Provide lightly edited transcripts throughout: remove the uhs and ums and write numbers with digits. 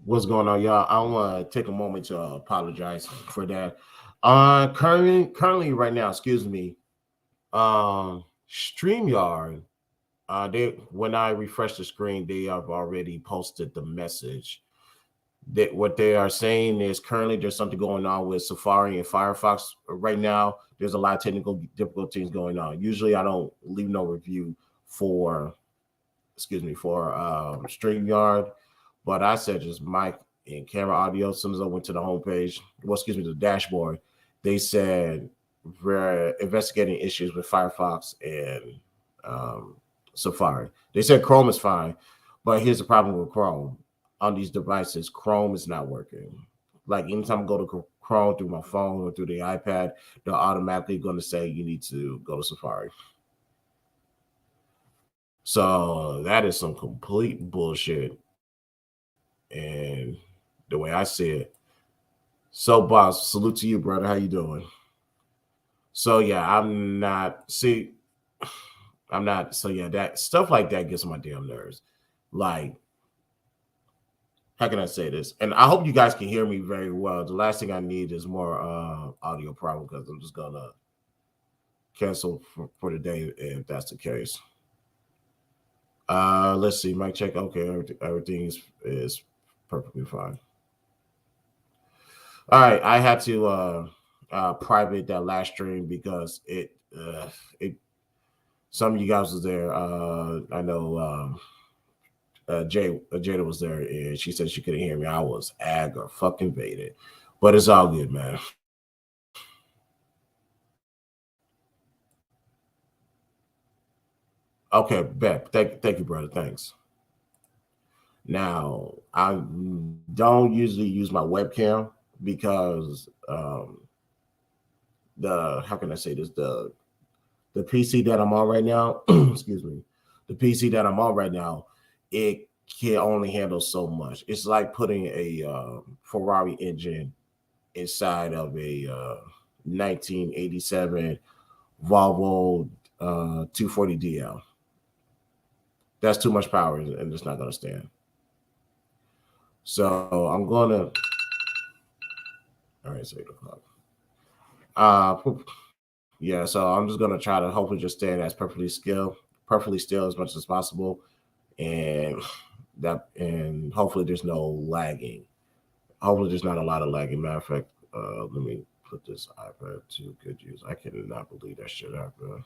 What's going on, y'all? I want to take a moment to apologize for that. Currently, right now, excuse me. Streamyard. They when I refresh the screen, they have already posted the message. That what they are saying is currently there's something going on with Safari and Firefox right now. There's a lot of technical difficulties going on. Usually, I don't leave no review for for StreamYard, but I said just mic and camera audio. As soon as I went to the homepage, the dashboard, they said we're investigating issues with Firefox and um, Safari. They said Chrome is fine, but here's the problem with Chrome. On these devices, Chrome is not working. Like anytime I go to Chrome through my phone or through the iPad, they're automatically going to say you need to go to Safari. So that is some complete bullshit. And the way I see it. So boss, salute to you, brother. How you doing? So yeah, I'm not so yeah, that stuff like that gets on my damn nerves. Like, how can I say this? And I hope you guys can hear me very well. The last thing I need is more audio problem because I'm just gonna cancel for the day if that's the case. Let's see, mic check. Okay, everything is perfectly fine. All right, I had to private that last stream because it some of you guys was there. I know Jada was there and she said she couldn't hear me. I was fucking baited, but it's all good, man. Okay, bet. Thank you, brother. Thanks. Now I don't usually use my webcam because the how can I say this the PC that I'm on right now, excuse me, the PC that I'm on right now, it can only handle so much. It's like putting a Ferrari engine inside of a 1987 Volvo 240DL. That's too much power, and it's not going to stand. So I'm going to. All right, so 8 o'clock. Yeah, so I'm just gonna try to hopefully just stand as perfectly still as much as possible, and and hopefully there's no lagging. Hopefully there's not a lot of lagging. Matter of fact, let me put this iPad to good use. I cannot believe that shit happened.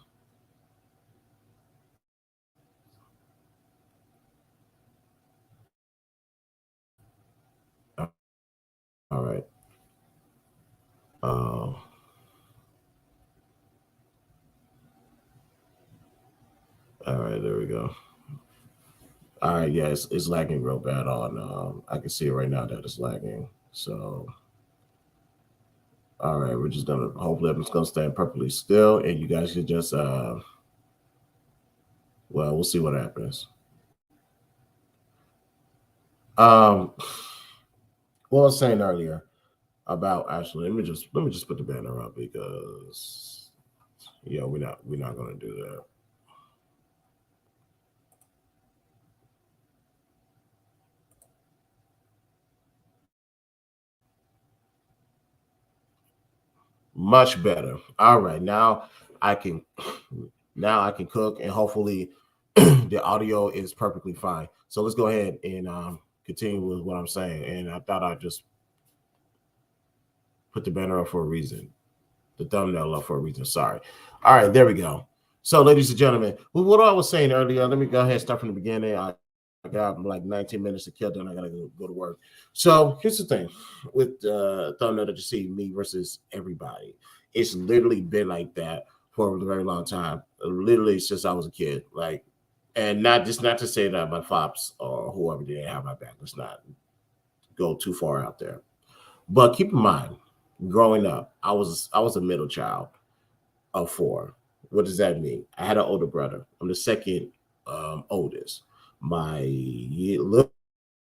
All right. Uh, all right, there we go. All right, yeah, it's lagging real bad on. I can see it right now that it's lagging. So, all right, we're just gonna hopefully I'm just gonna stand perfectly still, and you guys can just well, we'll see what happens. Um, what I was saying earlier about actually, let me just put the banner up because yeah, we're not gonna do that. Much better. All right, I can now I can cook and hopefully the audio is perfectly fine. So let's go ahead and continue with what I'm saying. And I thought I'd just put the banner up for a reason, the thumbnail up for a reason. Sorry. All right, there we go. So, ladies and gentlemen, what I was saying earlier, let me go ahead and start from the beginning. I got like 19 minutes to kill, then I gotta go to work. So here's the thing with thumbnail that you see me versus everybody. It's literally been like that for a very long time. Literally since I was a kid. Like, and not to say that my fops or whoever didn't have my back. Let's not go too far out there. But keep in mind, growing up, I was a middle child of four. What does that mean? I had an older brother. I'm the second oldest. My little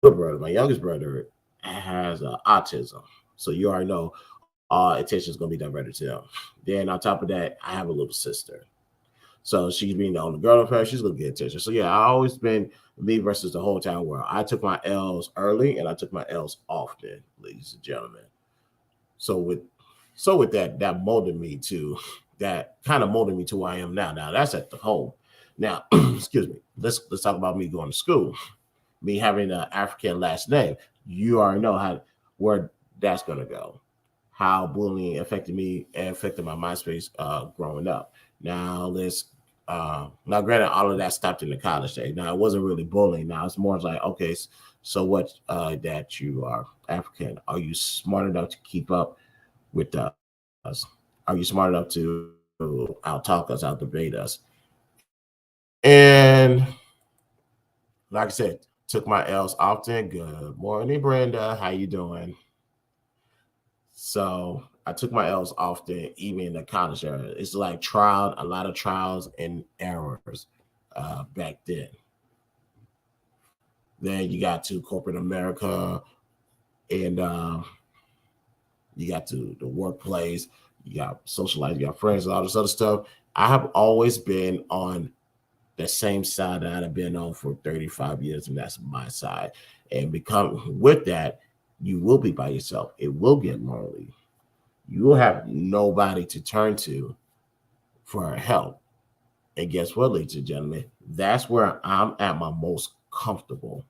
brother, my youngest brother, has autism. So you already know all attention is going to be diverted to him. Then on top of that, I have a little sister. So she's being the only girl in her, she's gonna get attention. So yeah, I always been me versus the whole entire world. I took my L's early and I took my L's often, ladies and gentlemen. So with that molded me to that kind of molded me to where I am now. Now that's at the home. Now, excuse me. Let's talk about me going to school. Me having an African last name. You already know how where that's gonna go. How bullying affected me and affected my MySpace growing up. Now let's now granted all of that stopped in the college days. Now it wasn't really bullying. Now it's more like okay, so what that you are African? Are you smart enough to keep up with us? Are you smart enough to out talk us, out debate us? And like I said, took my L's often. Good morning, Brenda. How you doing? So I took my L's often, even in the college era. It's like a lot of trials and errors back then. Then you got to corporate America, and you got to the workplace. You got socialize, you got friends, and all this other stuff. I have always been on the same side that I've been on for 35 years, and that's my side. And become with that, you will be by yourself. It will get lonely. You will have nobody to turn to for help. And guess what, ladies and gentlemen? That's where I'm at my most comfortable.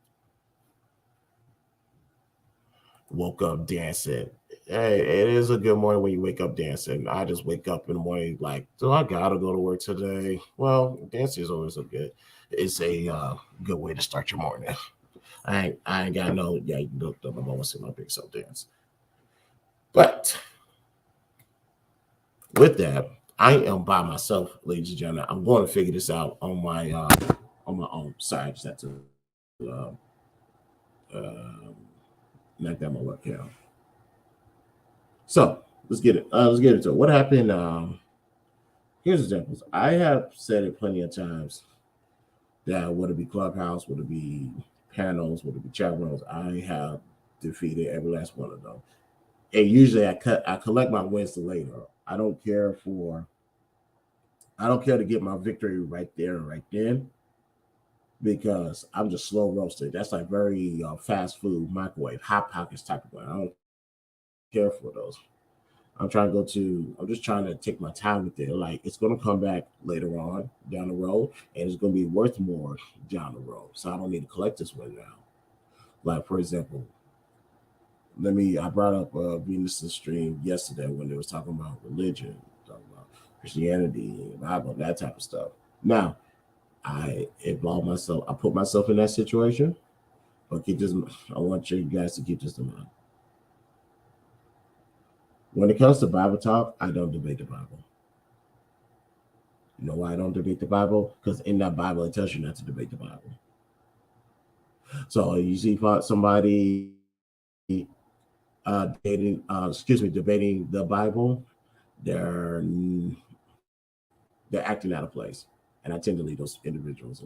Woke up dancing. Hey, it is a good morning when you wake up dancing. I just wake up in the morning like, do I gotta go to work today? Well, dancing is always a good. It's a good way to start your morning. I ain't got no yeah. You look up. I'm always see my big self dance. But with that, I am by myself, ladies and gentlemen. I'm going to figure this out on my own. Sorry, I just had to uh, knock down my webcam. So let's get it. Let's get into it. What happened? Here's examples. I have said it plenty of times that would it be clubhouse, would it be panels, would it be chat rooms? I have defeated every last one of them. And usually I collect my wins to later. I don't care to get my victory right there and right then because I'm just slow roasted. That's like very fast food, microwave, hot pockets type of one. I don't care for those. I'm just trying to take my time with it. Like it's gonna come back later on down the road and it's gonna be worth more down the road. So I don't need to collect this one now. Like for example, I brought up Venus's stream yesterday when they was talking about religion, talking about Christianity, Bible, that type of stuff. Now, I put myself in that situation, but I want you guys to keep this in mind. When it comes to Bible talk, I don't debate the Bible. You know why I don't debate the Bible? Because in that Bible, it tells you not to debate the Bible. So you see somebody debating the Bible, they're they're acting out of place, and I tend to leave those individuals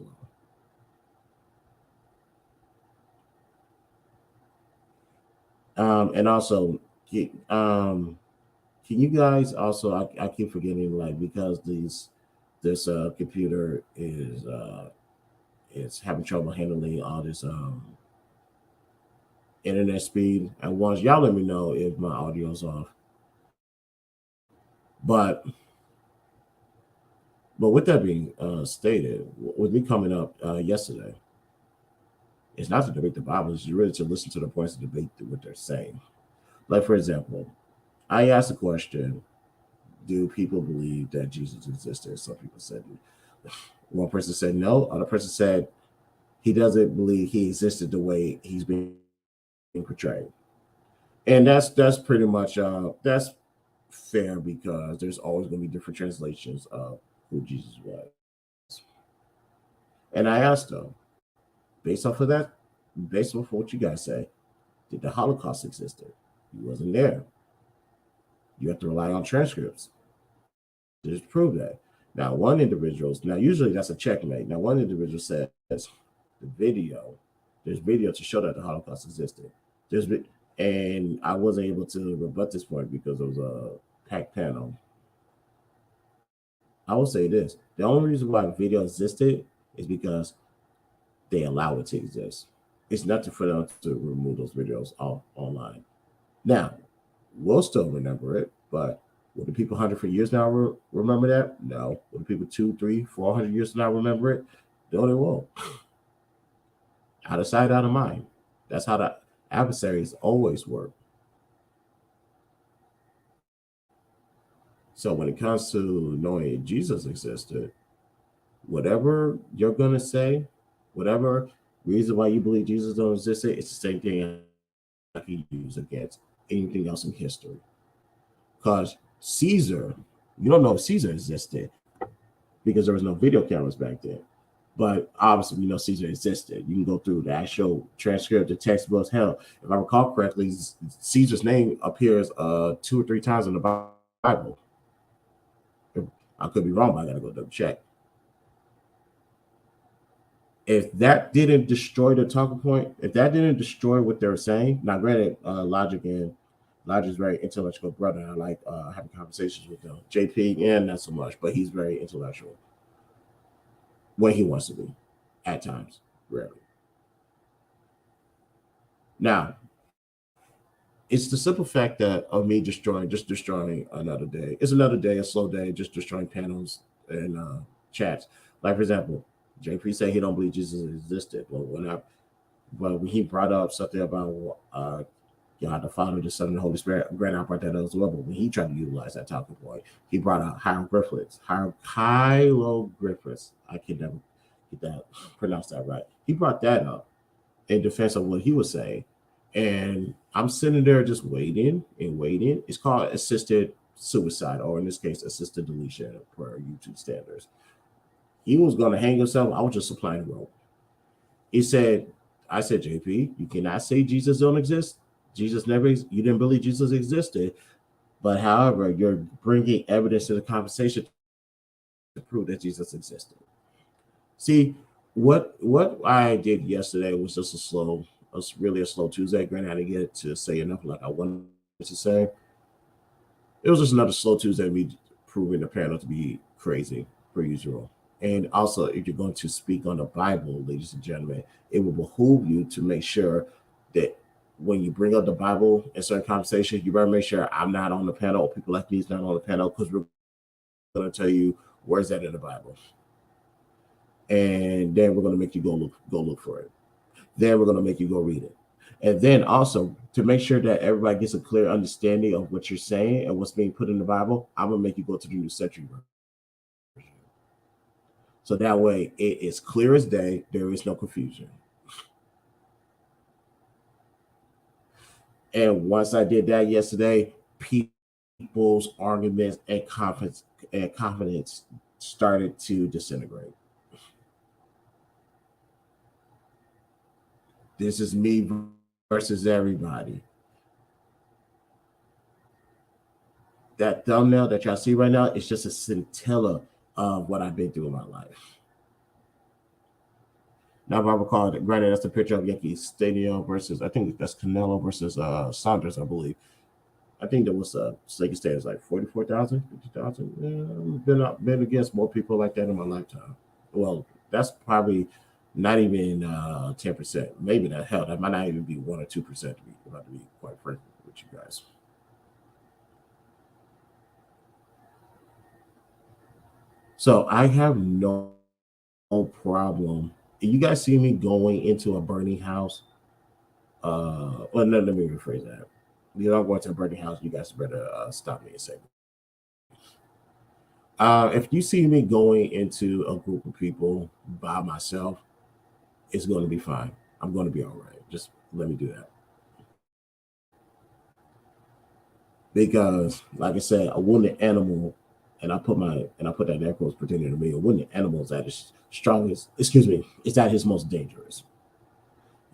alone. And also, can you guys also? I keep forgetting like because this computer is having trouble handling all this internet speed at once. Y'all let me know if my audio's off. But with that being stated, with me coming up yesterday, it's not to debate the Bible. It's really to listen to the points and debate what they're saying. Like for example, I asked a question: do people believe that Jesus existed? Some people said one person said no. Other person said he doesn't believe he existed the way he's being portrayed. And that's pretty much that's fair because there's always going to be different translations of who Jesus was. And I asked them, based off of that, based off of what you guys say, did the Holocaust existed? He wasn't there. You have to rely on transcripts to prove that. Now usually that's a checkmate. Now one individual says the video, there's video to show that the Holocaust existed. There's and I wasn't able to rebut this point because it was a packed panel. I will say this: the only reason why video existed is because they allow it to exist. It's nothing for them to remove those videos off online. Now, we'll still remember it, but will the people 100 for years now remember that? No. Will the people 2, 3, 400 years from now remember it? No, they won't. Out of sight, out of mind. That's how the adversaries always work. So when it comes to knowing Jesus existed, whatever you're gonna say, whatever reason why you believe Jesus don't exist, it's the same thing I can use against anything else in history. Because Caesar, you don't know if Caesar existed because there was no video cameras back then. But obviously, we know Caesar existed. You can go through the actual transcript, the textbooks. Hell, if I recall correctly, Caesar's name appears 2 or 3 times in the Bible. I could be wrong, but I gotta go double check. If that didn't destroy the talking point, if that didn't destroy what they were saying, now granted, Logic's very intellectual brother. I like having conversations with him. JP, and not so much, but he's very intellectual when he wants to be, at times, rarely. Now, it's the simple fact that of me just destroying another day. It's another day, a slow day, just destroying panels and chats. Like for example, JP said he don't believe Jesus existed. When he brought up something about God the Father, the Son, and the Holy Spirit, granted I brought that up as well, but when he tried to utilize that talking point, he brought out hieroglyphics. I can never get that pronounce that right. He brought that up in defense of what he was saying. And I'm sitting there just waiting and waiting. It's called assisted suicide, or in this case, assisted deletion per YouTube standards. He was going to hang himself. I was just supplying the rope. He said, I said, JP, you cannot say Jesus don't exist. You didn't believe Jesus existed. But however, you're bringing evidence to the conversation to prove that Jesus existed. See, what I did yesterday was just really a slow Tuesday. Granted, I didn't get to say enough like I wanted to say. It was just another slow Tuesday, me proving the panel to be crazy per usual. And also, if you're going to speak on the Bible, ladies and gentlemen, it will behoove you to make sure that when you bring up the Bible in certain conversations, you better make sure I'm not on the panel, or people like me is not on the panel, because we're going to tell you where's that in the Bible, and then we're going to make you go look for it. Then we're going to make you go read it. And then also to make sure that everybody gets a clear understanding of what you're saying and what's being put in the Bible, I'm gonna make you go to the New Century Version. So that way it is clear as day, there is no confusion. And once I did that yesterday, people's arguments and confidence started to disintegrate. This is me versus everybody. That thumbnail that y'all see right now is just a scintilla of what I've been through in my life. Now, if I recall, granted, that's the picture of Yankee Stadium versus, I think that's Canelo versus Saunders, I believe. I think there was Yankee Stadium was like 44,000, 50,000. Been against more people like that in my lifetime. Well, that's probably not even 10%. Maybe that hell, that might not even be 1 or 2% to be about to be quite frank with you guys. So I have no problem. You guys see me going into a burning house. Well, no, let me rephrase that. You don't go into a burning house. You guys better stop me and say. If you see me going into a group of people by myself, it's going to be fine. I'm going to be all right. Just let me do that. Because, like I said, a wounded animal, and I put that in air quotes pretending to me, a wounded animal is at his strongest. Excuse me, it's at his most dangerous.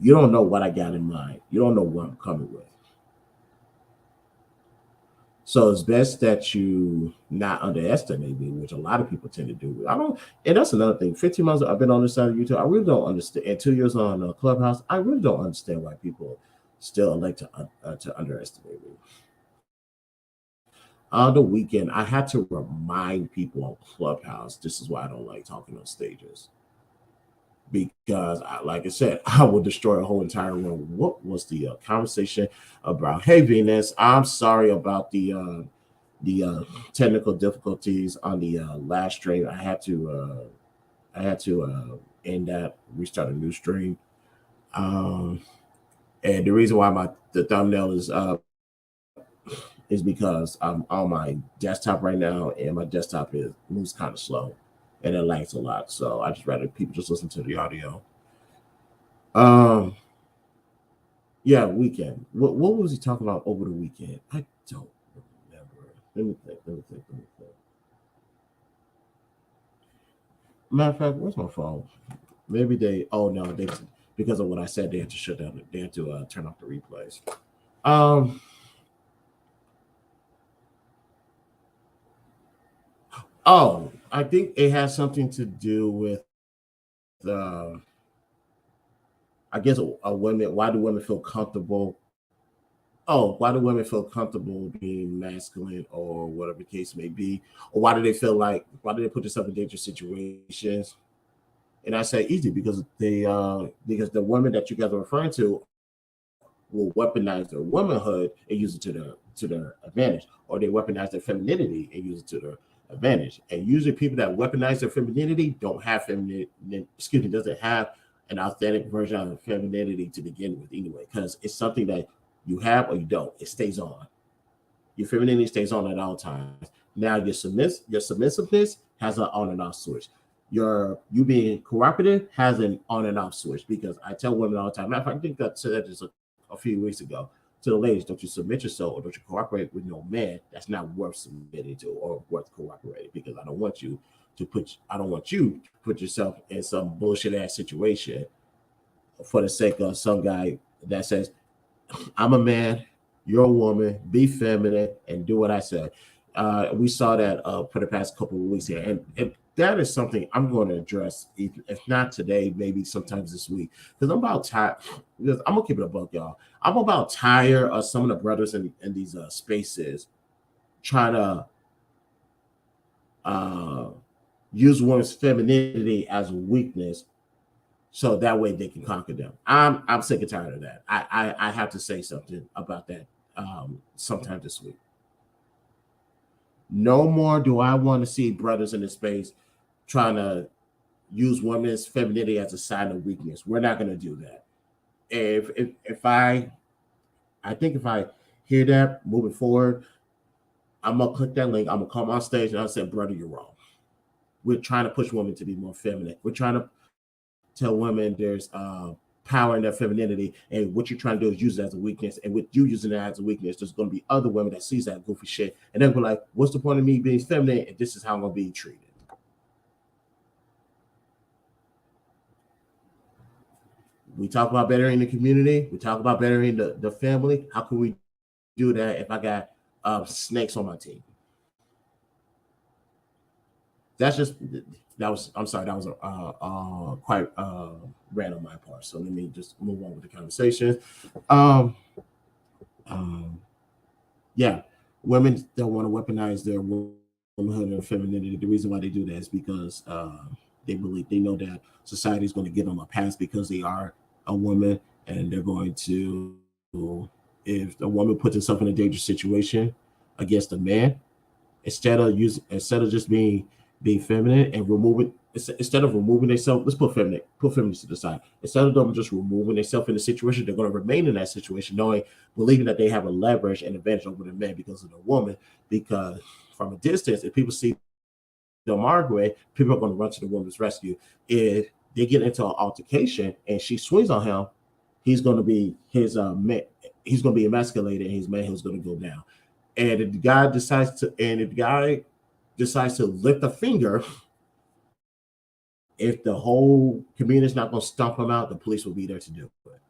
You don't know what I got in mind. You don't know what I'm coming with. So it's best that you not underestimate me, which a lot of people tend to do. I don't, and that's another thing. 15 months I've been on this side of YouTube. I really don't understand. And 2 years on Clubhouse, I really don't understand why people still like to underestimate me. On the weekend, I had to remind people on Clubhouse. This is why I don't like talking on stages because, like I said, I will destroy a whole entire room. What was the conversation about? Hey, Venus, I'm sorry about the technical difficulties on the last stream. I had to end that, restart a new stream. Um, and the reason why the thumbnail is because I'm on my desktop right now, and my desktop is moves kind of slow, and it lags a lot. So I just rather people just listen to the audio. Um, yeah, weekend. What was he talking about over the weekend? I don't remember. Let me think. Let me think. Let me think. Matter of fact, where's my phone? Maybe they. Oh no, they because of what I said, they had to shut down. They had to turn off the replays. Um. Oh, I think it has something to do with. I guess a women. Why do women feel comfortable? Oh, why do women feel comfortable being masculine or whatever the case may be? Or why do they feel like? Why do they put themselves in dangerous situations? And I say easy because the women that you guys are referring to will weaponize their womanhood and use it to their advantage, or they weaponize their femininity and use it to their advantage. And usually, people that weaponize their femininity don't have doesn't have an authentic version of femininity to begin with, anyway, because it's something that you have or you don't. It stays on. Your femininity stays on at all times. Now your submissiveness has an on and off switch. You being cooperative has an on and off switch because I tell women all the time. Matter of fact, I think that said that just a few weeks ago to the ladies: don't you submit yourself or don't you cooperate with no man that's not worth submitting to or worth cooperating, because I don't want you to put yourself in some bullshit ass situation for the sake of some guy that says, I'm a man, you're a woman, be feminine, and do what I say. We saw that for the past couple of weeks here, and that is something I'm going to address, if not today, maybe sometimes this week, because I'm about tired. Because I'm gonna keep it a buck, y'all. I'm about tired of some of the brothers in these spaces trying to uh, use women's femininity as a weakness so that way they can conquer them. I'm sick and tired of that. I have to say something about that sometime this week. No more do I want to see brothers in the space trying to use women's femininity as a sign of weakness. We're not going to do that. If I think if I hear that moving forward, I'm gonna click that link. I'm gonna come on stage and I'll say, brother, you're wrong. We're trying to push women to be more feminine. We're trying to tell women there's power in their femininity, and what you're trying to do is use it as a weakness. And with you using it as a weakness, there's going to be other women that sees that goofy shit, and they're like, "What's the point of me being feminine? And this is how I'm going to be treated." We talk about bettering the community. We talk about bettering the family. How can we do that if I got snakes on my team? That's just that was. I'm sorry. That was quite random on my part. So let me just move on with the conversation. Um, um, yeah, women don't want to weaponize their womanhood and femininity. The reason why they do that is because they know that society is going to give them a pass because they are a woman, and they're going to, if the woman puts herself in a dangerous situation against a man, instead of just being feminine and removing, instead of removing themselves, let's put feminine to the side. Instead of them just removing themselves in the situation, they're going to remain in that situation, knowing, believing that they have a leverage and advantage over the man because of the woman. Because from a distance, if people see them arguing, people are going to run to the woman's rescue. If they get into an altercation and she swings on him, he's going to be he's going to be emasculated, and his manhood's going to go down. And if the guy decides to lift a finger, if the whole community is not going to stomp him out, the police will be there to do it.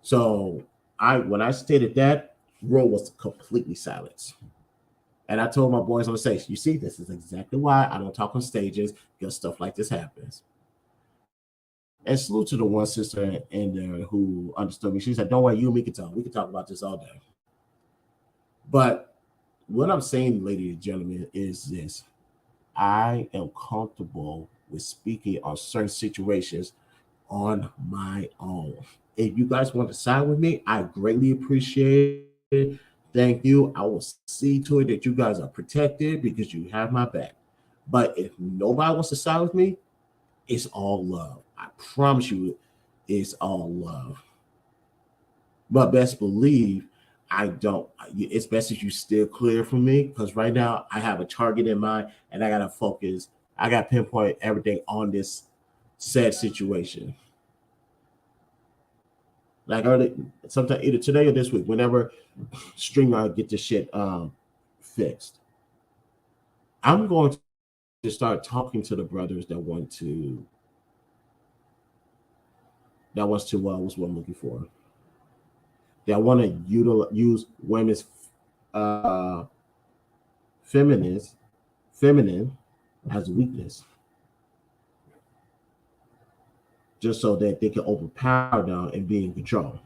So when I stated that, room was completely silence. And I told my boys on the stage, you see, this is exactly why I don't talk on stages, because stuff like this happens. And salute to the one sister in there who understood me. She said, don't worry, you and me can talk. We can talk about this all day. But what I'm saying, ladies and gentlemen, is this: I am comfortable with speaking on certain situations on my own. If you guys want to side with me, I greatly appreciate it. Thank you. I will see to it that you guys are protected because you have my back. But if nobody wants to side with me, it's all love. I promise you, it's all love. But best believe I don't. It's best if you steer clear from me because right now I have a target in mind and I gotta focus. I gotta pinpoint everything on this said situation. Like early, sometime either today or this week, whenever StreamYard get this shit fixed, I'm going to start talking to the brothers that wants to what's what I'm looking for, that want to use women's uh feminine feminine as weakness just so that they can overpower them and be in control.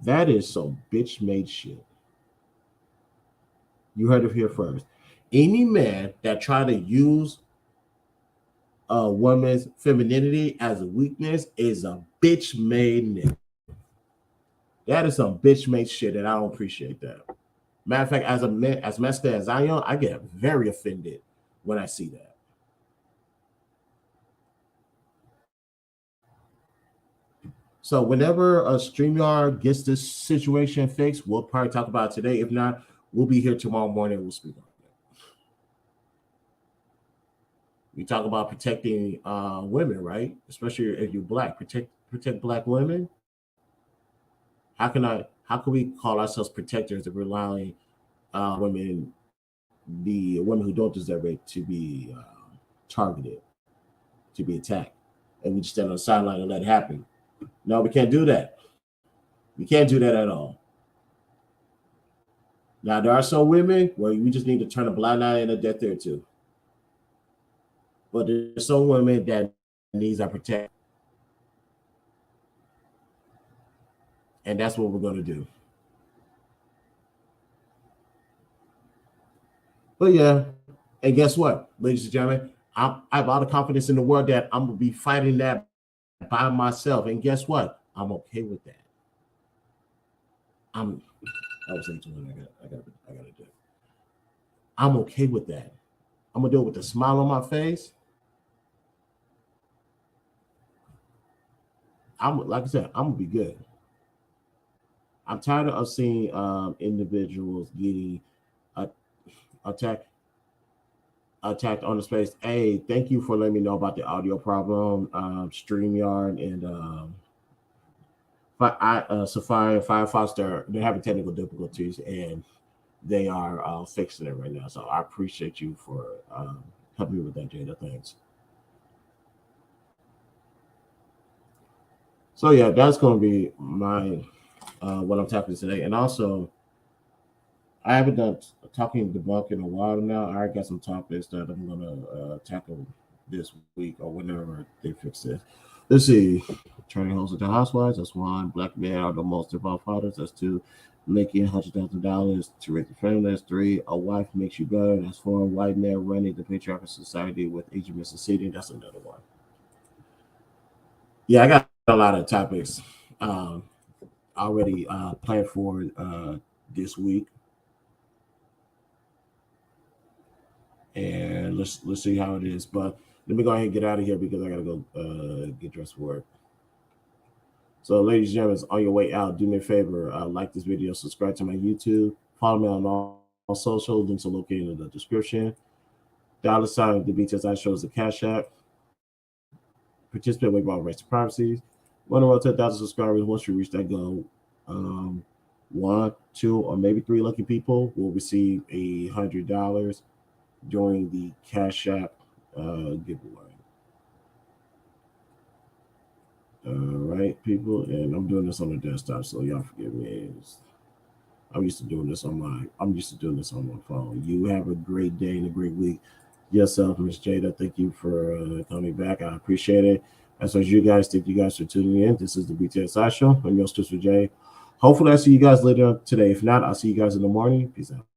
That is some bitch made shit. You heard it here first. Any man that try to use a woman's femininity as a weakness is a bitch made nigga. That is some bitch made shit, and I don't appreciate that. Matter of fact, as a man, as masculine as I am, I get very offended when I see that. So whenever a StreamYard gets this situation fixed, we'll probably talk about it today. If not, we'll be here tomorrow morning. We'll speak on it. We talk about protecting women, right? Especially if you're black. Protect black women. How can we call ourselves protectors if we're allowing women, the women who don't deserve it, to be targeted, to be attacked, and we just stand on the sideline and let it happen? No, we can't do that. We can't do that at all. Now there are some women where we just need to turn a blind eye and a deaf ear to, but there's some women that needs our protection, and that's what we're going to do. But yeah, and guess what, ladies and gentlemen, I have all the confidence in the world that I'm gonna be fighting that by myself, and guess what? I'm okay with that. I'm. I was saying to him, I gotta do. It. I'm okay with that. I'm gonna do it with a smile on my face. I'm like I said, I'm gonna be good. I'm tired of seeing individuals getting uh, attacked attacked on the space. Hey, thank you for letting me know about the audio problem. StreamYard and Safari and Firefox, they're having technical difficulties and they are fixing it right now. So I appreciate you for helping me with that, Jada. Thanks. So yeah, that's going to be my what I'm tackling today, and also I haven't done talking debunk in a while now. I already got some topics that I'm going to tackle this week or whenever they fix this. Let's see. Turning hoes into housewives. That's one. Black men are the most devout fathers. That's two. Making $100,000 to raise a family. That's three. A wife makes you better. That's four. White man running the patriarchal society with Asian Mississippi. That's another one. Yeah, I got a lot of topics um, already planned for this week, and let's see how it is. But let me go ahead and get out of here because I gotta go get dressed for work. So, ladies and gentlemen, on your way out, do me a favor, like this video, subscribe to my YouTube, follow me on all social. Links are located in the description. $sign the BTSI shows the Cash App. Participate with all rights to privacy. Want to roll 10,000 subscribers. Once you reach that goal, um, one, two, or maybe three lucky people will receive $100 during the Cash App giveaway. All right, people, and I'm doing this on the desktop, so y'all forgive me. I'm used to doing this on my phone. You have a great day and a great week. Yourself, Miss Jada. Thank you for coming back. I appreciate it. As well as you guys, thank you guys for tuning in. This is the BTSI show. I'm your sister Jay. Hopefully, I see you guys later today. If not, I'll see you guys in the morning. Peace out.